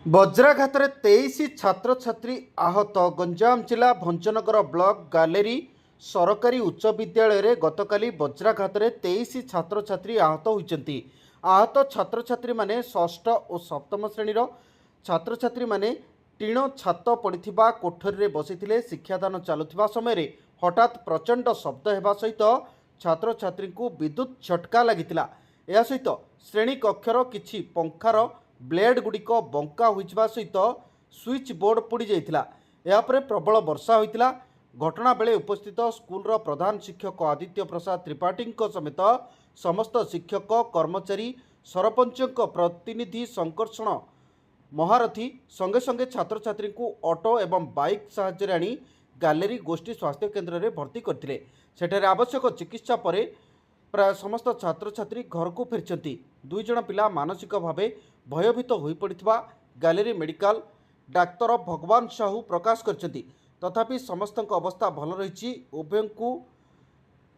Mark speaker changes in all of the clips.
Speaker 1: ବଜ୍ରାଘାତରେ 23 ଛାତ୍ରଛାତ୍ରୀ ଆହତ। ଗଞ୍ଜାମ ଜିଲ୍ଲା ଭଞ୍ଜନଗର ବ୍ଲକ ଗାଲେରୀ ସରକାରୀ ଉଚ୍ଚ ବିଦ୍ୟାଳୟରେ ଗତକାଲି ବଜ୍ରାଘାତରେ 23 ଛାତ୍ରଛାତ୍ରୀ ଆହତ ହୋଇଛନ୍ତି। ଆହତ ଛାତ୍ରଛାତ୍ରୀମାନେ ଷଷ୍ଠ ଓ ସପ୍ତମ ଶ୍ରେଣୀର ଛାତ୍ରଛାତ୍ରୀମାନେ ଟିଣ ଛାତ ପଡ଼ିଥିବା କୋଠରୀରେ ବସିଥିଲେ। ଶିକ୍ଷାଦାନ ଚାଲୁଥିବା ସମୟରେ ହଠାତ୍ ପ୍ରଚଣ୍ଡ ଶବ୍ଦ ହେବା ସହିତ ଛାତ୍ରଛାତ୍ରୀଙ୍କୁ ବିଦ୍ୟୁତ୍ ଝଟକା ଲାଗିଥିଲା। ଏହା ସହିତ ଶ୍ରେଣୀ କକ୍ଷର କିଛି ପଙ୍ଖାର ବ୍ଲେଡ୍ ଗୁଡ଼ିକ ବଙ୍କା ହୋଇଯିବା ସହିତ ସୁଇଚ୍ ବୋର୍ଡ ପୋଡ଼ି ଯାଇଥିଲା। ଏହାପରେ ପ୍ରବଳ ବର୍ଷା ହୋଇଥିଲା। ଘଟଣା ବେଳେ ଉପସ୍ଥିତ ସ୍କୁଲର ପ୍ରଧାନ ଶିକ୍ଷକ ଆଦିତ୍ୟ ପ୍ରସାଦ ତ୍ରିପାଠୀଙ୍କ ସମେତ ସମସ୍ତ ଶିକ୍ଷକ କର୍ମଚାରୀ ସରପଞ୍ଚଙ୍କ ପ୍ରତିନିଧି ସଂକର୍ଷଣ ମହାରଥୀ ସଙ୍ଗେ ସଙ୍ଗେ ଛାତ୍ରଛାତ୍ରୀଙ୍କୁ ଅଟୋ ଏବଂ ବାଇକ୍ ସାହାଯ୍ୟରେ ଆଣି ଗାଲେରୀ ଗୋଷ୍ଠୀ ସ୍ୱାସ୍ଥ୍ୟ କେନ୍ଦ୍ରରେ ଭର୍ତ୍ତି କରିଥିଲେ। ସେଠାରେ ଆବଶ୍ୟକ ଚିକିତ୍ସା ପରେ ପ୍ରାୟ ସମସ୍ତ ଛାତ୍ରଛାତ୍ରୀ ଘରକୁ ଫେରିଛନ୍ତି। 2 ଜଣ ପିଲା ମାନସିକ ଭାବେ ଭୟଭୀତ ହୋଇପଡ଼ିଥିବା ଗାଲେରୀ ମେଡିକାଲ ଡାକ୍ତର ଭଗବାନ ସାହୁ ପ୍ରକାଶ କରିଛନ୍ତି। ତଥାପି ସମସ୍ତଙ୍କ ଅବସ୍ଥା ଭଲ ରହିଛି। ଉଭୟଙ୍କୁ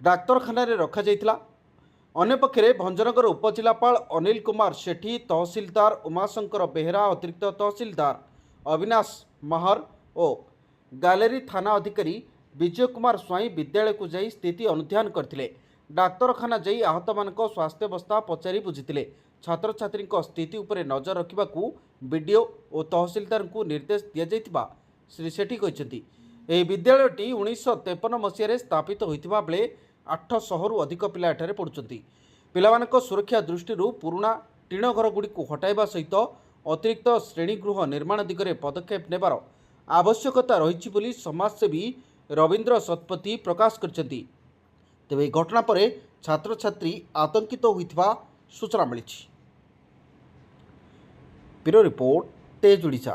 Speaker 1: ଡାକ୍ତରଖାନାରେ ରଖାଯାଇଥିଲା। ଅନ୍ୟପକ୍ଷରେ ଭଞ୍ଜନଗର ଉପଜିଲ୍ଲାପାଳ ଅନିଲ କୁମାର ସେଠୀ, ତହସିଲଦାର ଉମାଶଙ୍କର ବେହେରା, ଅତିରିକ୍ତ ତହସିଲଦାର ଅବିନାଶ ମାହର ଓ ଗାଲେରୀ ଥାନା ଅଧିକାରୀ ବିଜୟ କୁମାର ସ୍ୱାଇଁ ବିଦ୍ୟାଳୟକୁ ଯାଇ ସ୍ଥିତି ଅନୁଧ୍ୟାନ କରିଥିଲେ। ଡାକ୍ତରଖାନା ଯାଇ ଆହତମାନଙ୍କ ସ୍ୱାସ୍ଥ୍ୟାବସ୍ଥା ପଚାରି ବୁଝିଥିଲେ। ଛାତ୍ରଛାତ୍ରୀଙ୍କ ସ୍ଥିତି ଉପରେ ନଜର ରଖିବାକୁ ବିଡିଓ ଓ ତହସିଲଦାରଙ୍କୁ ନିର୍ଦ୍ଦେଶ ଦିଆଯାଇଥିବା ଶ୍ରୀ ସେଠୀ କହିଛନ୍ତି। ଏହି ବିଦ୍ୟାଳୟଟି 1953 ମସିହାରେ ସ୍ଥାପିତ ହୋଇଥିବା ବେଳେ 800ରୁ ଅଧିକ ପିଲା ଏଠାରେ ପଢ଼ୁଛନ୍ତି। ପିଲାମାନଙ୍କ ସୁରକ୍ଷା ଦୃଷ୍ଟିରୁ ପୁରୁଣା ଟିଣ ଘରଗୁଡ଼ିକୁ ହଟାଇବା ସହିତ ଅତିରିକ୍ତ ଶ୍ରେଣୀଗୃହ ନିର୍ମାଣ ଦିଗରେ ପଦକ୍ଷେପ ନେବାର ଆବଶ୍ୟକତା ରହିଛି ବୋଲି ସମାଜସେବୀ ରବୀନ୍ଦ୍ର ଶତପଥୀ ପ୍ରକାଶ କରିଛନ୍ତି। ତେବେ ଏହି ଘଟଣା ପରେ ଛାତ୍ରଛାତ୍ରୀ ଆତଙ୍କିତ ହୋଇଥିବା ସୂଚନା ମିଳିଛି। ବ୍ୟୁରୋ ରିପୋର୍ଟ, ତେଜ ଓଡ଼ିଶା।